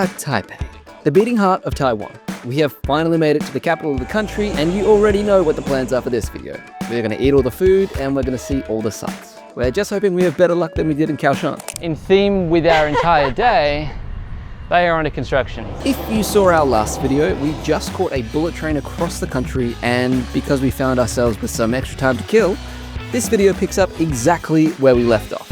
Taipei, the beating heart of Taiwan. We have finally made it to the capital of the country, and you already know what the plans are for this video. We're gonna eat all the food, and we're gonna see all the sights. We're just hoping we have better luck than we did in Kaohsiung. In theme with our entire day, they are under construction. If you saw our last video, we just caught a bullet train across the country, and because we found ourselves with some extra time to kill, this video picks up exactly where we left off.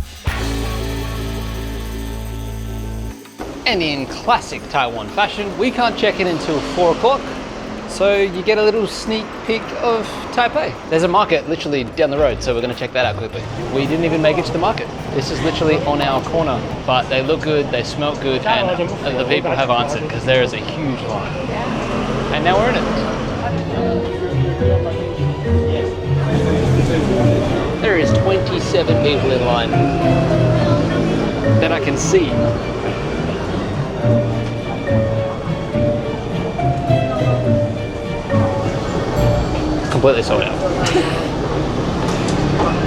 And in classic Taiwan fashion, we can't check in until 4 o'clock, so you get a little sneak peek of Taipei. There's a market literally down the road, so we're gonna check that out quickly. We didn't even make it to the market. This is literally on our corner, but they look good, they smell good, and the people have answered because there is a huge line. And now we're in it. There is 27 people in line that I can see. Completely sold out.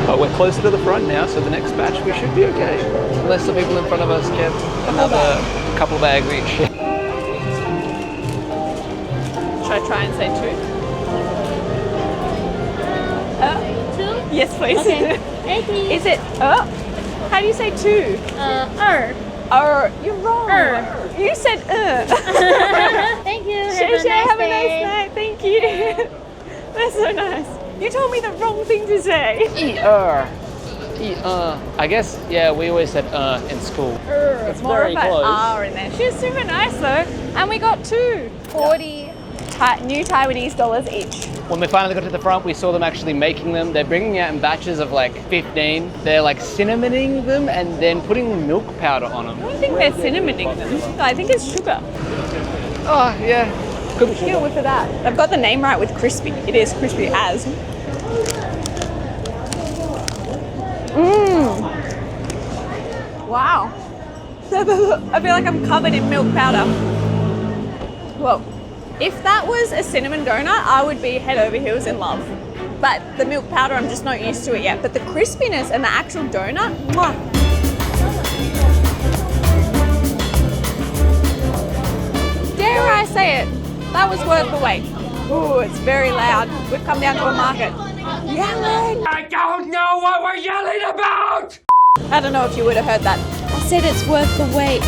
But we're closer to the front now, so the next batch we should be okay. Unless the people in front of us get another couple bags each. Should I try and say 2? 2? Yes, please. Okay. Is it how do you say 2? You're wrong. You said Thank you. Have a nice night. Thank you. That's so nice. You told me the wrong thing to say. I guess, yeah, we always said in school. It's more very of an close. R in there. She's super nice though. And we got 2. 40 new Taiwanese dollars each. When we finally got to the front, we saw them actually making them. They're bringing out in batches of like 15. They're like cinnamoning them and then putting milk powder on them. I don't think they're cinnamoning them. I think it's sugar. Oh, yeah. Could be Get a sugar. whiff of that. I've got the name right with crispy. It is crispy as. Wow. I feel like I'm covered in milk powder. Well, if that was a cinnamon donut, I would be head over heels in love. But the milk powder, I'm just not used to it yet. But the crispiness and the actual donut, mwah. Dare I say it, that was worth the wait. Ooh, it's very loud. We've come down to a market. Yelling! I don't know what we're yelling about! I don't know if you would have heard that. I said it's worth the wait.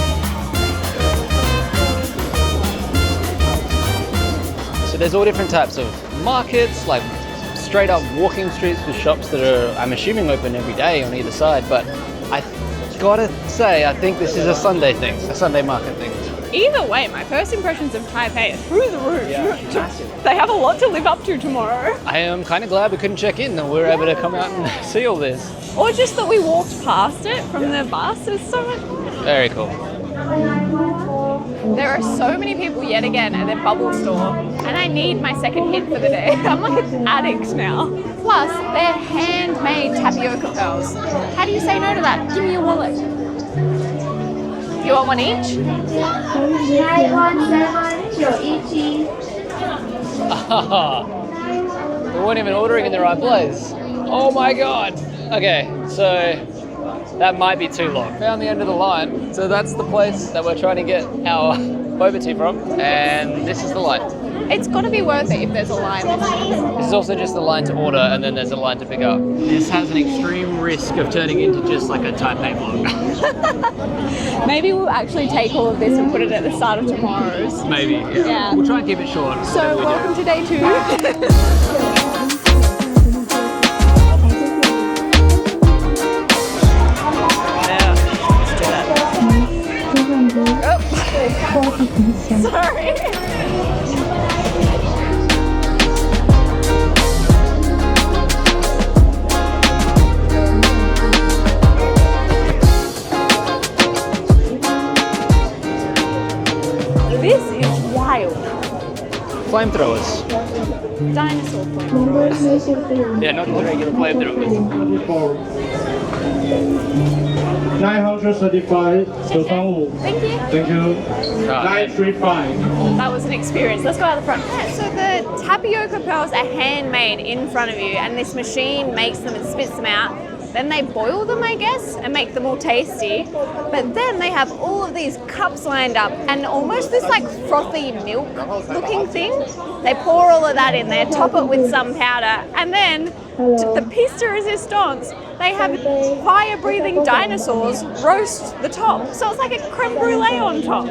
So there's all different types of markets, like straight up walking streets with shops that are, I'm assuming, open every day on either side. But I gotta say, I think this is a Sunday thing, a Sunday market thing. Either way, my first impressions of Taipei are through the roof. Yeah, massive. They have a lot to live up to tomorrow. I am kind of glad we couldn't check in and we were able to come out and see all this. Or just that we walked past it from the bus. It's so much fun. Very cool. There are so many people yet again at their bubble store, and I need my second hit for the day. I'm like an addict now. Plus, they're handmade tapioca pearls. How do you say no to that? Give me your wallet. You want one each? We weren't even ordering in the right place. Oh my god. Okay, so that might be too long. Found the end of the line. So that's the place that we're trying to get our boba tea from, and this is the line. It's got to be worth it if there's a line. This is also just the line to order, and then there's a line to pick up. This has an extreme risk of turning into just like a Taipei vlog. Maybe we'll actually take all of this and put it at the start of tomorrow's. Maybe, yeah. We'll try and keep it short. So welcome to day 2. Sorry. This is wild. Flamethrowers. Dinosaur flamethrowers. Yeah, not the regular flamethrowers. 935 935. Thank you. Thank you. 935. That was an experience. Let's go out the front. Yeah, so the tapioca pearls are handmade in front of you, and this machine makes them and spits them out. Then they boil them, I guess, and make them all tasty. But then they have all of these cups lined up and almost this like frothy milk looking thing. They pour all of that in there, top it with some powder, and then the piece de resistance, they have fire-breathing dinosaurs roast the top. So it's like a creme brulee on top.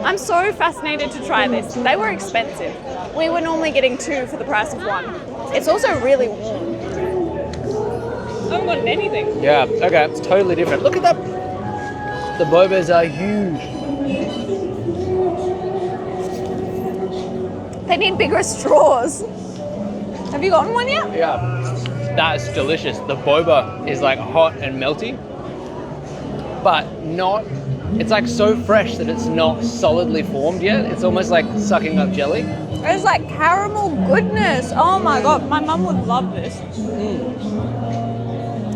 I'm so fascinated to try this. They were expensive. We were normally getting 2 for the price of 1. It's also really warm. I haven't gotten anything. Yeah, okay, it's totally different. Look at that. The bobas are huge. They need bigger straws. Have you gotten one yet? Yeah, that's delicious. The boba is like hot and melty, but not, it's like so fresh that it's not solidly formed yet. It's almost like sucking up jelly. It's like caramel goodness. Oh my God, my mum would love this.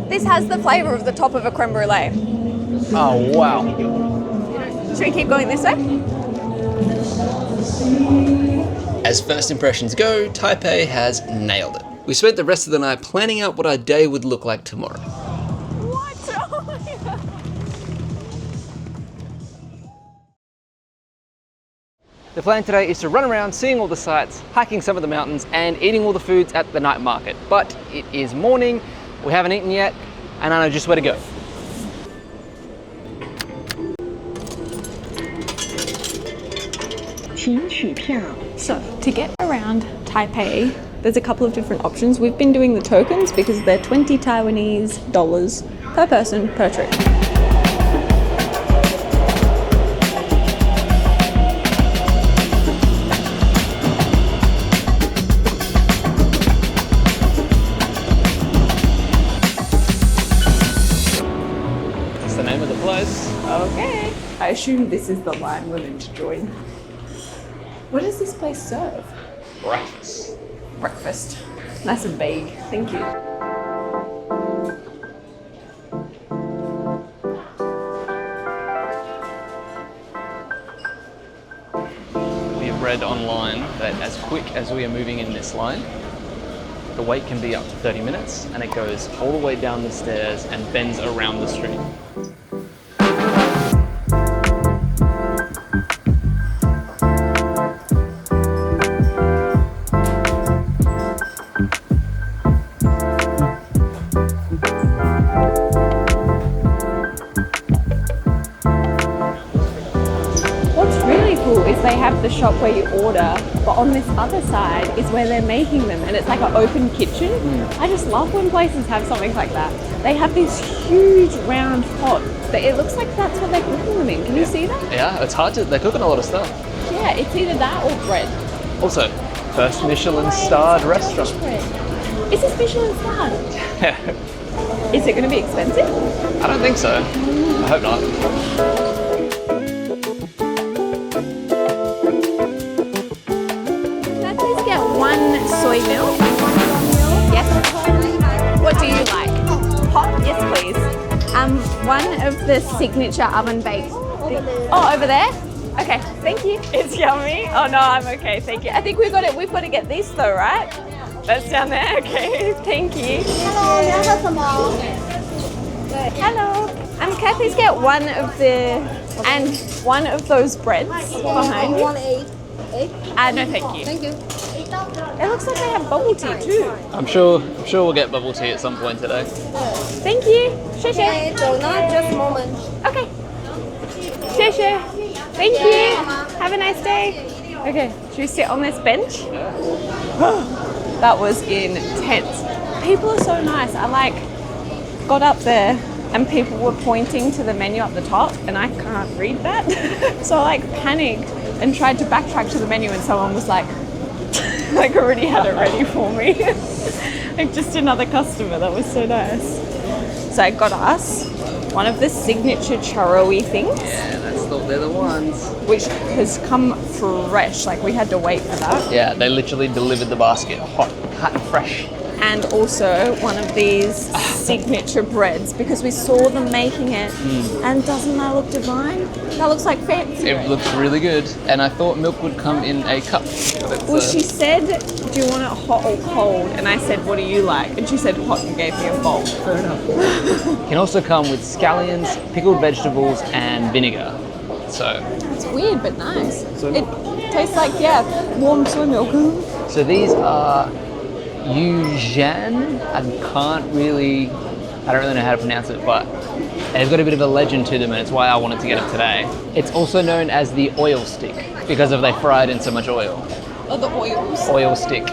This has the flavour of the top of a creme brulee. Oh, wow. Should we keep going this way? As first impressions go, Taipei has nailed it. We spent the rest of the night planning out what our day would look like tomorrow. What? Oh my God. The plan today is to run around seeing all the sights, hiking some of the mountains, and eating all the foods at the night market. But it is morning, we haven't eaten yet, and I know just where to go. So, to get around Taipei, there's a couple of different options. We've been doing the tokens because they're 20 Taiwanese dollars per person per trip. That's the name of the place. Okay. I assume this is the line we're meant to join. What does this place serve? Breakfast. Breakfast. Nice and big. Thank you. We have read online that as quick as we are moving in this line, the wait can be up to 30 minutes, and it goes all the way down the stairs and bends around the street. They have the shop where you order, but on this other side is where they're making them, and it's like an open kitchen. I just love when places have something like that. They have this huge round pot that it looks like that's what they're cooking them in. Can you see that? Yeah, it's hard to, they're cooking a lot of stuff. Yeah, it's either that or bread. Also, first Michelin starred restaurant. Is this Michelin starred? Is it going to be expensive? I don't think so. I hope not. One soy milk. Yes. What do you like? Hot? Yes, please. One of the signature oven baked. Oh, over there? Okay, thank you. It's yummy. Oh no, I'm okay, thank you. I think we've got to get this though, right? That's down there. Okay, thank you. Hello. Can I please get one of those breads behind you? No, thank you. Thank you. It looks like they have bubble tea too. I'm sure we'll get bubble tea at some point today. Thank you. Xie xie. Okay, so not just a moment. Okay. Xie xie. Thank you. Have a nice day. Okay, should we sit on this bench? That was intense. People are so nice. I got up there and people were pointing to the menu at the top and I can't read that. So I panicked and tried to backtrack to the menu and someone was like already had it ready for me. Just another customer. That was so nice. So I got us one of the signature churro-y things. Yeah, they're the ones. Which has come fresh. We had to wait for that. Yeah, they literally delivered the basket hot and fresh. and also one of these signature breads because we saw them making it. And doesn't that look divine? That looks like fancy. It looks really good, and I thought milk would come in a cup. Well, she said, do you want it hot or cold? And I said, what do you like? And she said hot and gave me a bowl. Fair enough. Can also come with scallions, pickled vegetables, and vinegar. So it's weird but nice. It tastes like, yeah, warm soy milk. So these are Jiufen. I don't really know how to pronounce it, but they've got a bit of a legend to them, and it's why I wanted to get it today. It's also known as the oil stick because they fry it in so much oil. Oh, the oils. Oil stick.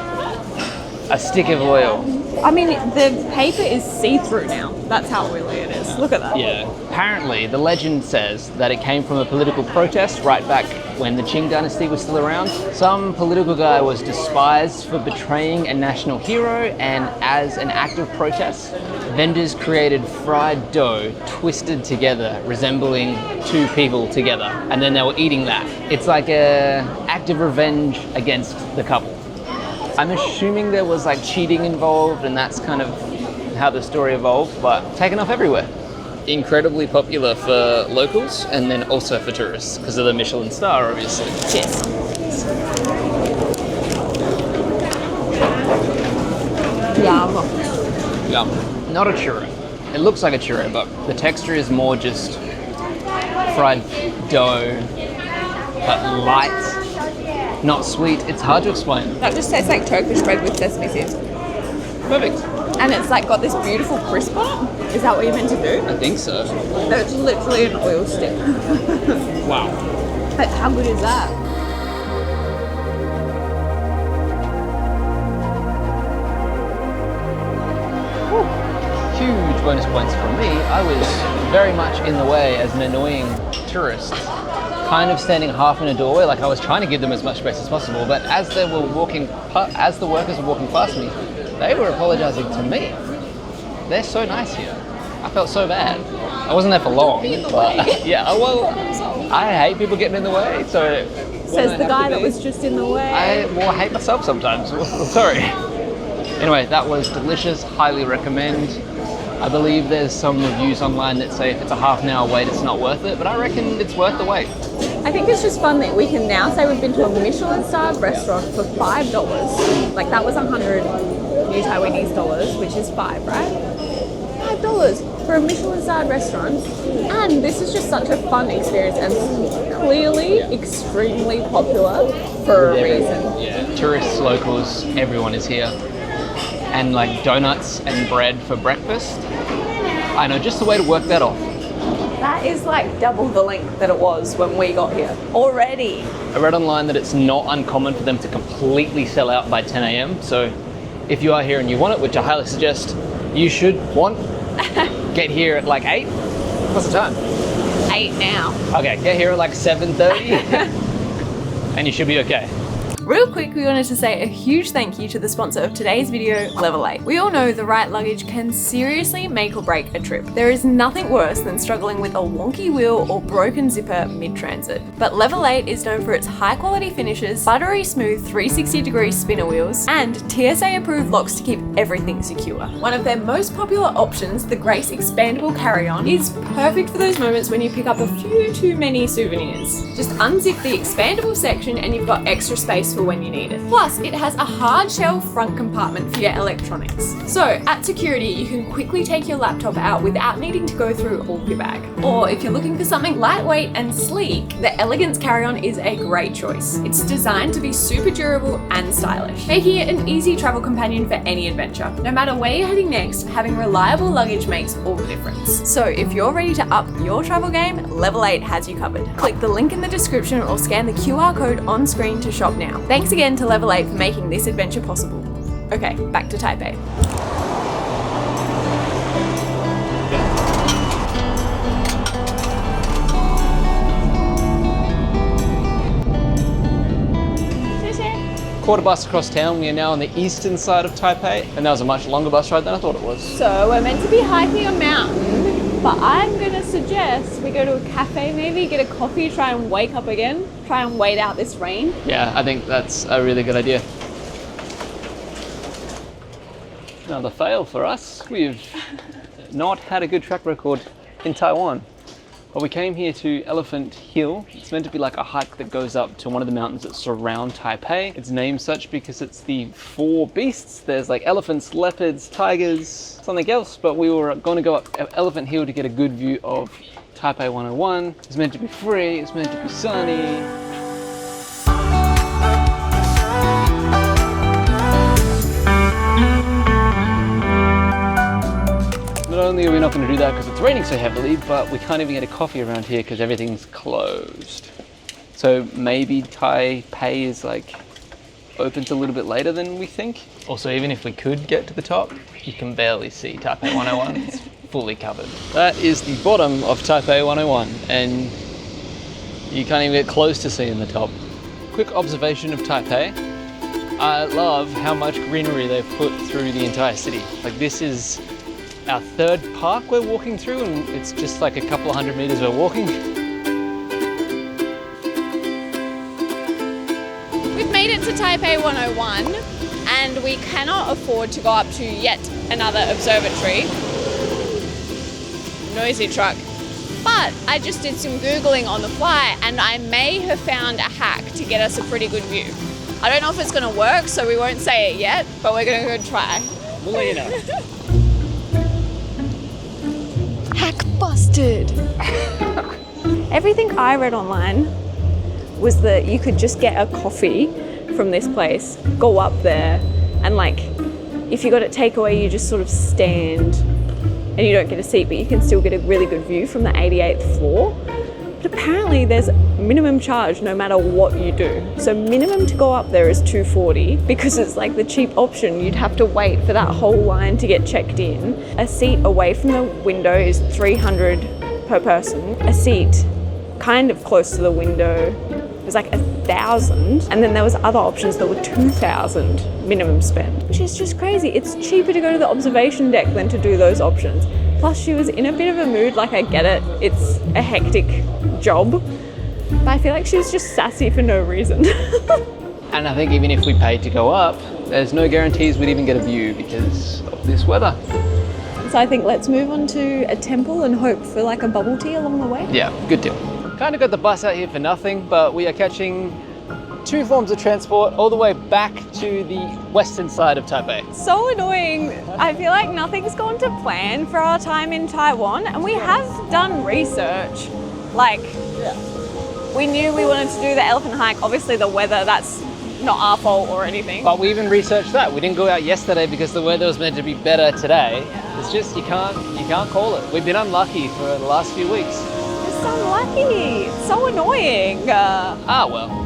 A stick of oil. I mean, the paper is see-through now. That's how oily it is. Look at that. Yeah. Apparently, the legend says that it came from a political protest right back when the Qing dynasty was still around. Some political guy was despised for betraying a national hero, and as an act of protest, vendors created fried dough twisted together, resembling two people together, and then they were eating that. It's like an act of revenge against the couple. I'm assuming there was like cheating involved, and that's kind of how the story evolved, but taken off everywhere. Incredibly popular for locals and then also for tourists because of the Michelin star, obviously. Cheers. Yum. Yum. Not a churro. It looks like a churro, but the texture is more just fried dough, but light. Not sweet. It's hard to explain. That just tastes like Turkish bread with sesame seeds. Perfect. And it's like got this beautiful crisp on it. Is that what you're meant to do? I think so. It's literally an oil stick. Wow. But how good is that? Huge bonus points from me. I was very much in the way as an annoying tourist, kind of standing half in a doorway, like I was trying to give them as much space as possible, but as the workers were walking past me, they were apologizing to me. They're so nice here. I felt so bad. I wasn't there for long, but yeah, well, I hate people getting in the way, so... Says the guy that was just in the way. I hate myself sometimes. Sorry. Anyway, that was delicious, highly recommend. I believe there's some reviews online that say if it's a half an hour wait, it's not worth it, but I reckon it's worth the wait. I think it's just fun that we can now say we've been to a Michelin-starred restaurant for $5. Like that was 100 new Taiwanese dollars, which is $5, right? $5 for a Michelin-starred restaurant. And this is just such a fun experience and clearly extremely popular for a reason. Yeah, tourists, locals, everyone is here. And like donuts and bread for breakfast. I know just the way to work that off. That is like double the length that it was when we got here already. I read online that it's not uncommon for them to completely sell out by 10 a.m. So if you are here and you want it, which I highly suggest you should get here at like 8. What's the time? 8 now. Okay, get here at like 7:30 and you should be okay. Real quick, we wanted to say a huge thank you to the sponsor of today's video, Level 8. We all know the right luggage can seriously make or break a trip. There is nothing worse than struggling with a wonky wheel or broken zipper mid-transit. But Level 8 is known for its high quality finishes, buttery smooth 360-degree spinner wheels, and TSA approved locks to keep everything secure. One of their most popular options, the Grace expandable carry-on, is perfect for those moments when you pick up a few too many souvenirs. Just unzip the expandable section and you've got extra space for when you need it. Plus, it has a hard shell front compartment for your electronics. So, at security, you can quickly take your laptop out without needing to go through all of your bag. Or if you're looking for something lightweight and sleek, the Elegance carry-on is a great choice. It's designed to be super durable and stylish, making it an easy travel companion for any adventure. No matter where you're heading next, having reliable luggage makes all the difference. So, if you're ready to up your travel game, Level 8 has you covered. Click the link in the description or scan the QR code on screen to shop now. Thanks again to Level 8 for making this adventure possible. Okay, back to Taipei. Quarter bus across town, we are now on the eastern side of Taipei, and that was a much longer bus ride than I thought it was. So we're meant to be hiking a mountain, but I'm gonna suggest we go to a cafe maybe, get a coffee, try and wake up again, try and wait out this rain. Yeah, I think that's a really good idea. Another fail for us. We've not had a good track record in Taiwan. But we came here to Elephant Hill. It's meant to be like a hike that goes up to one of the mountains that surround Taipei. It's named such because it's the 4 beasts. There's like elephants, leopards, tigers, something else. But we were going to go up Elephant Hill to get a good view of Taipei 101. It's meant to be free, it's meant to be sunny. Not only are we not going to do that because it's raining so heavily, but we can't even get a coffee around here because everything's closed. So maybe Taipei is like opens a little bit later than we think. Also, even if we could get to the top, you can barely see Taipei 101. It's fully covered. That is the bottom of Taipei 101, and you can't even get close to seeing the top. Quick observation of Taipei. I love how much greenery they've put through the entire city. Like, this is our 3rd park we're walking through, and it's just like a couple of 100 meters we're walking. We've made it to Taipei 101 and we cannot afford to go up to yet another observatory. Noisy truck. But I just did some Googling on the fly and I may have found a hack to get us a pretty good view. I don't know if it's going to work, so we won't say it yet, but we're going to go try. We'll let you know. Hack busted! Everything I read online was that you could just get a coffee from this place, go up there, and like, if you got it takeaway, you just sort of stand and you don't get a seat, but you can still get a really good view from the 88th floor. But apparently there's minimum charge no matter what you do. So minimum to go up there is $2.40 because it's like the cheap option. You'd have to wait for that whole line to get checked in. A seat away from the window is $300 per person. A seat kind of close to the window was like $1,000, and then there was other options that were $2,000 minimum spend, which is just crazy. It's cheaper to go to the observation deck than to do those options. Plus she was in a bit of a mood, like I get it, it's a hectic job, but I feel like she was just sassy for no reason. And I think even if we paid to go up, there's no guarantees we'd even get a view because of this weather. So I think let's move on to a temple and hope for like a bubble tea along the way. Yeah, good deal. Kind of got the bus out here for nothing, but we are catching 2 forms of transport all the way back to the western side of Taipei. So annoying. I feel like nothing's gone to plan for our time in Taiwan, and we have done research. Like, we knew we wanted to do the elephant hike. Obviously the weather, that's not our fault or anything. But we even researched that. We didn't go out yesterday because the weather was meant to be better today. Yeah. It's just, you can't call it. We've been unlucky for the last few weeks. Just unlucky. It's so annoying. Well.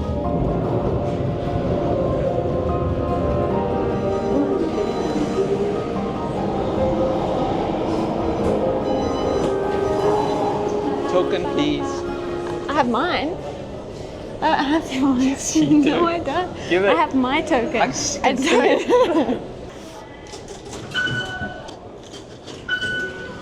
Token, please. I have mine. I have yours. Yes, you do. No, I don't. Give it. I have my token. I don't.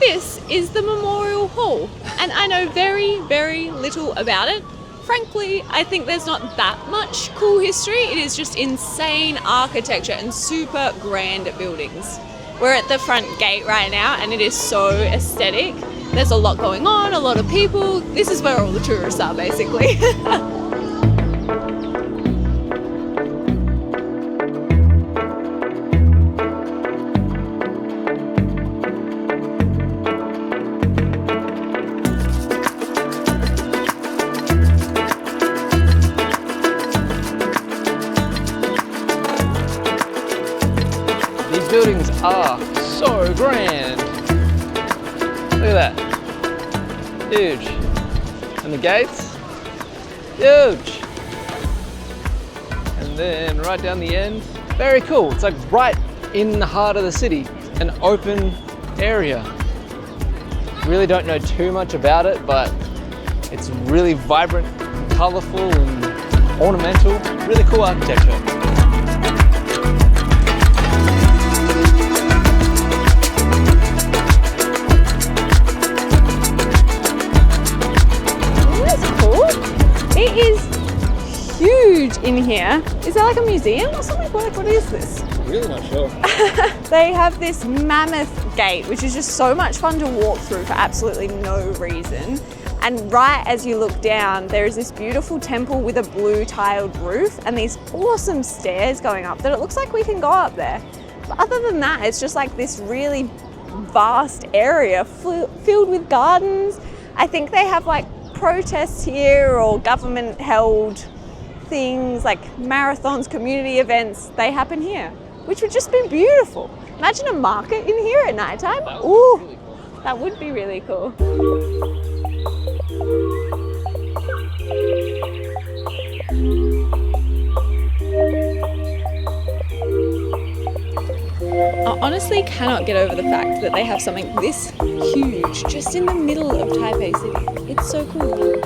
This is the Memorial Hall, and I know very, very little about it. Frankly, I think there's not that much cool history. It is just insane architecture and super grand buildings. We're at the front gate right now, and it is so aesthetic. There's a lot going on, a lot of people. This is where all the tourists are, basically. These buildings are so grand. Look at that. Huge. And the gates, huge. And then right down the end, very cool. It's like right in the heart of the city, an open area. Really don't know too much about it, but it's really vibrant, colorful and ornamental. Really cool architecture. It is huge in here. Is there like a museum or something? What is this? really not sure. They have this mammoth gate, which is just so much fun to walk through for absolutely no reason. And right as you look down, there is this beautiful temple with a blue tiled roof and these awesome stairs going up that it looks like we can go up there. But other than that, it's just like this really vast area filled with gardens. I think they have like protests here or government held things like marathons, community events, they happen here, which would just be beautiful. Imagine a market in here at nighttime. Ooh, really cool. That would be really cool. I honestly cannot get over the fact that they have something this huge just in the middle of Taipei City. It's so cool.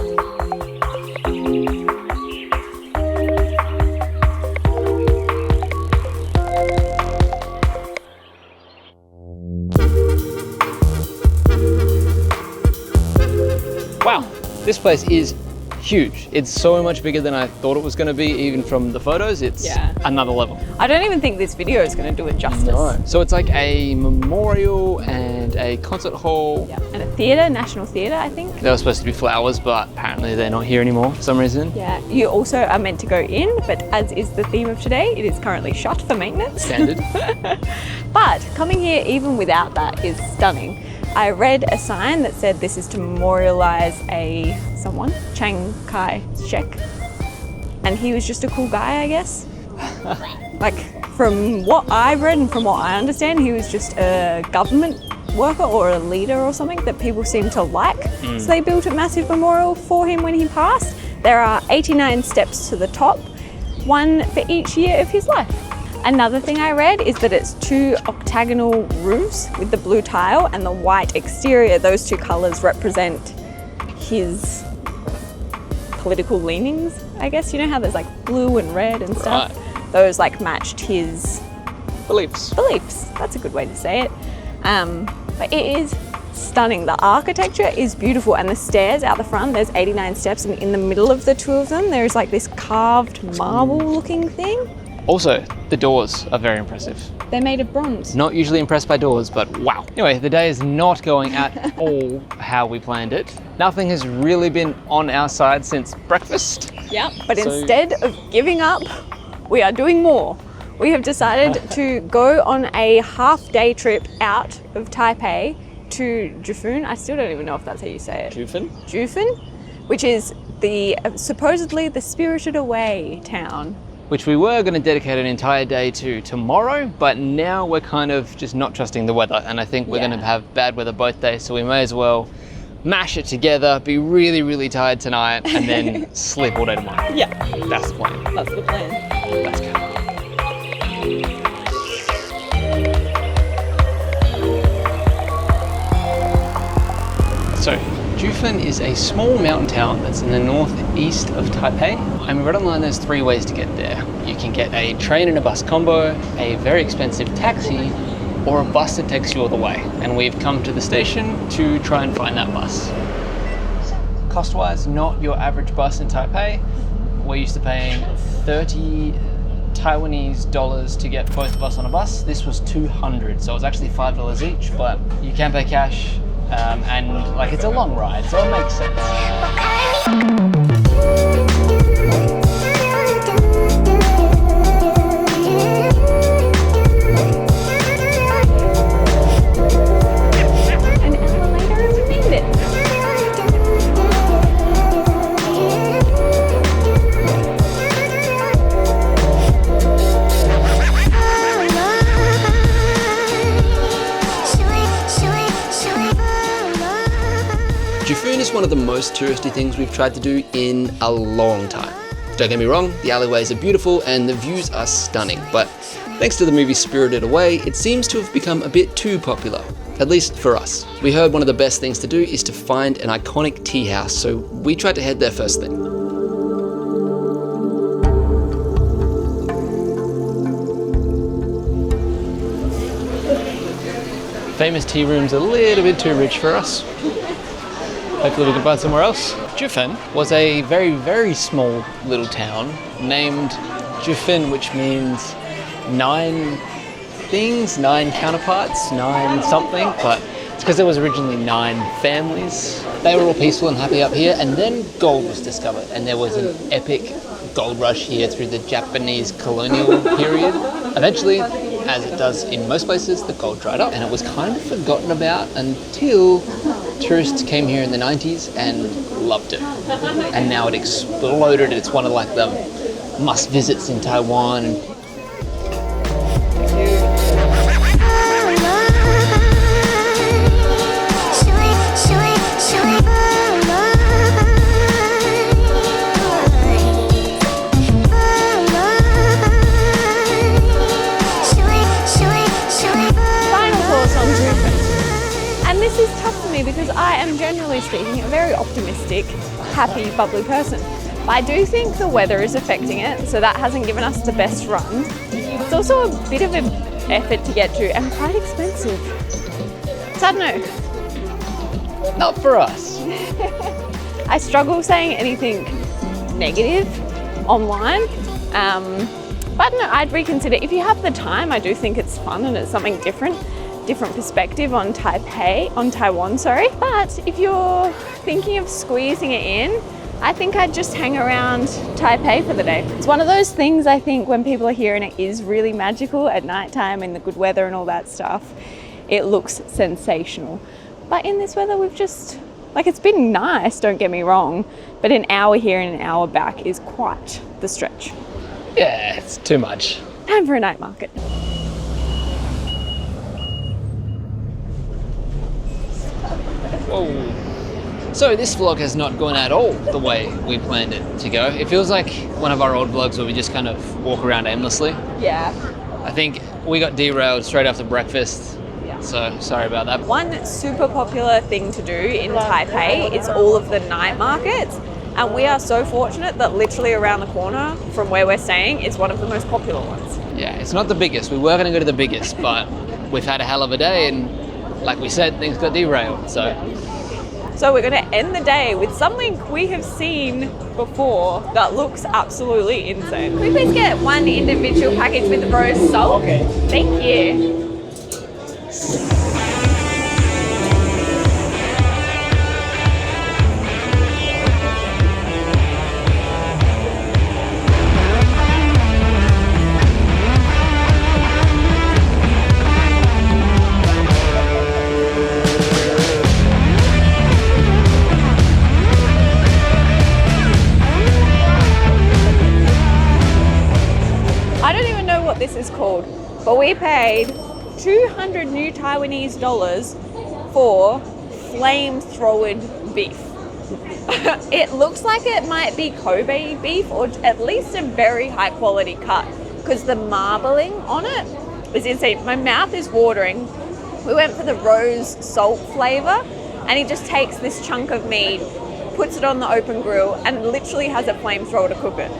Wow, this place is huge. It's so much bigger than I thought it was going to be, even from the photos. It's another level. I don't even think this video is going to do it justice. No. So it's like a memorial and a concert hall. Yeah. And a theatre, National Theatre, I think. They were supposed to be flowers, but apparently they're not here anymore for some reason. Yeah, you also are meant to go in, but as is the theme of today, it is currently shut for maintenance. Standard. But coming here even without that is stunning. I read a sign that said this is to memorialize someone, Chiang Kai-shek. And he was just a cool guy, I guess. Like, from what I read and from what I understand, he was just a government worker or a leader or something that people seem to like. So they built a massive memorial for him when he passed. There are 89 steps to the top, one for each year of his life. Another thing I read is that it's 2 octagonal roofs with the blue tile and the white exterior. Those 2 colours represent his political leanings, I guess. You know how there's like blue and red and stuff? Right. Those like matched his beliefs. That's a good way to say it. But it is stunning. The architecture is beautiful, and the stairs out the front, there's 89 steps, and in the middle of the 2 of them, there's like this carved marble looking thing. Also, the doors are very impressive. They're made of bronze. Not usually impressed by doors, but wow. Anyway, the day is not going at all how we planned it. Nothing has really been on our side since breakfast. Yeah, but instead of giving up, we are doing more. We have decided to go on a half-day trip out of Taipei to Jiufen. I still don't even know if that's how you say it. Jiufen, which is supposedly the spirited away town. Which we were going to dedicate an entire day to tomorrow, but now we're kind of just not trusting the weather, and I think we're going to have bad weather both days, so we may as well mash it together, be really, really tired tonight, and then sleep all day tomorrow. Yeah. That's the plan. That's the plan. Let's go. So, Jiufen is a small mountain town that's in the northeast of Taipei. And we read online there's 3 ways to get there. You can get a train and a bus combo, a very expensive taxi, or a bus that takes you all the way. And we've come to the station to try and find that bus. Cost-wise, not your average bus in Taipei. We're used to paying 30 Taiwanese dollars to get both of us on a bus. This was 200, so it was actually $5 each, but you can pay cash. And like it's a long ride, so it makes sense. An hour later, we made it. Jiufen is one of the most touristy things we've tried to do in a long time. Don't get me wrong, the alleyways are beautiful and the views are stunning, but thanks to the movie Spirited Away, it seems to have become a bit too popular, at least for us. We heard one of the best things to do is to find an iconic tea house, so we tried to head there first thing. Famous tea room's a little bit too rich for us. Hopefully we can find somewhere else. Jiufen was a very, very small little town named Jiufen, which means 9 things, 9 counterparts, 9 something, but it's because there was originally 9 families. They were all peaceful and happy up here, and then gold was discovered, and there was an epic gold rush here through the Japanese colonial period. Eventually, as it does in most places, the gold dried up, and it was kind of forgotten about until tourists came here in the 90s and loved it. And now it exploded. It's one of like the must visits in Taiwan. This is tough for me because I am generally speaking a very optimistic, happy, bubbly person. But I do think the weather is affecting it, so that hasn't given us the best run. It's also a bit of an effort to get to and quite expensive. So I don't know. Not for us. I struggle saying anything negative online. But I don't know, I'd reconsider. If you have the time, I do think it's fun and it's something different perspective on Taiwan, sorry. But if you're thinking of squeezing it in, I think I'd just hang around Taipei for the day. It's one of those things I think when people are here and it is really magical at nighttime in the good weather and all that stuff, it looks sensational. But in this weather, we've just, like, it's been nice, don't get me wrong, but an hour here and an hour back is quite the stretch. Yeah, it's too much. Time for a night market. Whoa. So this vlog has not gone at all the way we planned it to go. It feels like one of our old vlogs where we just kind of walk around aimlessly. Yeah. I think we got derailed straight after breakfast. Yeah. So sorry about that. One super popular thing to do in Taipei is all of the night markets. And we are so fortunate that literally around the corner from where we're staying is one of the most popular ones. Yeah, it's not the biggest. We were going to go to the biggest, but we've had a hell of a day and like we said, things got derailed. So we're going to end the day with something we have seen before that looks absolutely insane. Can we please get one individual package with the roast salt? Okay. Thank you. This is called, but we paid 200 new Taiwanese dollars for FLAME-THROWERED beef. It looks like it might be Kobe beef or at least a very high quality cut because the marbling on it is insane. My mouth is watering. We went for the rose salt flavor and he just takes this chunk of meat, puts it on the open grill and literally has a flamethrower to cook it.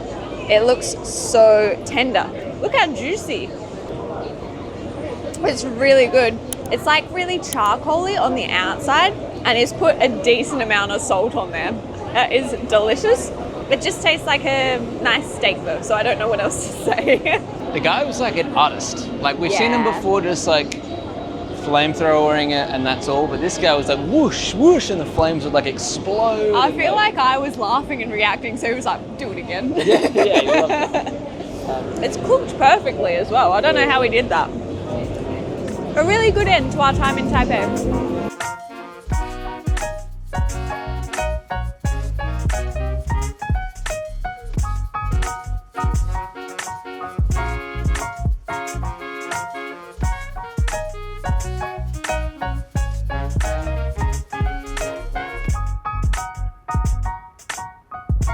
It looks so tender. Look how juicy. It's really good. It's like really charcoaly on the outside and it's put a decent amount of salt on there. That is delicious. It just tastes like a nice steak though, so I don't know what else to say. The guy was like an artist. Like we've seen him before just like flamethrowering it and that's all, but this guy was like whoosh, whoosh, and the flames would like explode. I feel like I was laughing and reacting, so he was like, do it again. Yeah, he loved it. It's cooked perfectly as well. I don't know how he did that. A really good end to our time in Taipei.